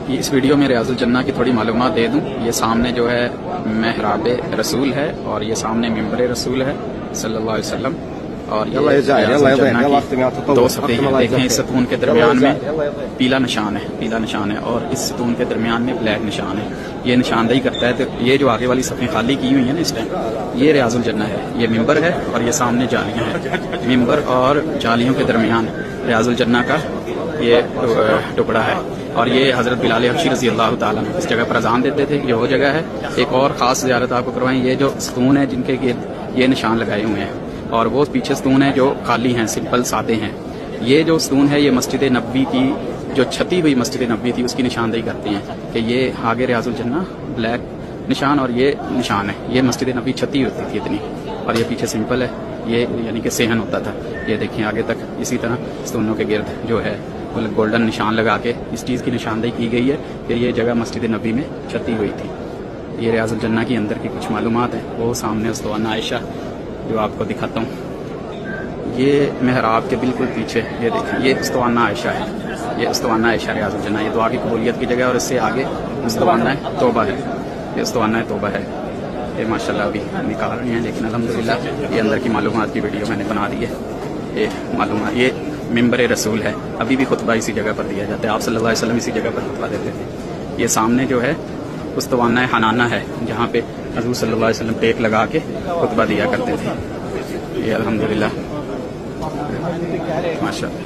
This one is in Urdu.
اس ویڈیو میں ریاض الجنہ کی تھوڑی معلومات دے دوں. یہ سامنے جو ہے محراب رسول ہے اور یہ سامنے ممبر رسول ہے صلی اللہ علیہ وسلم. اور یہ ریاض الجنہ کی دو صفحے ہیں. دیکھیں اس ستون کے درمیان میں پیلا نشان ہے اور اس ستون کے درمیان میں بلیک نشان ہے. یہ نشاندہی کرتا ہے. تو یہ جو آگے والی صفحیں خالی کی ہوئی ہیں نا اس ٹائم، یہ ریاض الجنہ ہے. یہ ممبر ہے اور یہ سامنے جالیاں ہیں. ممبر اور جالیوں کے درمیان ریاض الجنہ کا یہ ٹکڑا ہے. اور یہ حضرت بلال حبشی رضی اللہ تعالیٰ اس جگہ پر اذان دیتے تھے. یہ وہ جگہ ہے. ایک اور خاص زیارت آپ کو کروائیں. یہ جو ستون ہے جن کے یہ نشان لگائے ہوئے ہیں، اور وہ پیچھے ستون ہیں جو خالی ہیں، سمپل سادے ہیں. یہ جو ستون ہے یہ مسجد نبوی کی جو چھتی ہوئی مسجد نبوی تھی اس کی نشاندہی کرتے ہیں کہ یہ آگے ریاض الجنہ بلیک نشان اور یہ نشان ہے. یہ مسجد نبوی چھتی ہوتی تھی اتنی، اور یہ پیچھے سمپل ہے. یہ یعنی کہ صحن ہوتا تھا. یہ دیکھیں آگے تک اسی طرح ستونوں کے گرد جو ہے گولڈن نشان لگا کے اس چیز کی نشاندہی کی گئی ہے کہ یہ جگہ مسجد نبوی میں چھتی ہوئی تھی. یہ ریاض الجنہ کی اندر کی کچھ معلومات ہیں. وہ سامنے استوانہ عائشہ جو آپ کو دکھاتا ہوں. یہ محراب کے بالکل پیچھے یہ دیکھیں، یہ استوانہ عائشہ ہے. یہ استوانہ عائشہ ریاض الجنہ، یہ دعا کی قبولیت کی جگہ. اور اس سے آگے استوانہ توبہ ہے. یہ استوانہ توبہ ہے. یہ ماشاءاللہ ابھی نکال رہے ہیں، لیکن الحمدللہ یہ اندر کی معلومات کی ویڈیو میں نے بنا دی ہے. یہ معلومات، یہ ممبر رسول ہے. ابھی بھی خطبہ اسی جگہ پر دیا جاتا ہے. آپ صلی اللہ علیہ وسلم اسی جگہ پر خطبہ دیتے تھے. یہ سامنے جو ہے استوانہ حنانہ ہے جہاں پہ حضور صلی اللہ علیہ وسلم ٹیک لگا کے خطبہ دیا کرتے تھے. یہ الحمدللہ ماشاءاللہ.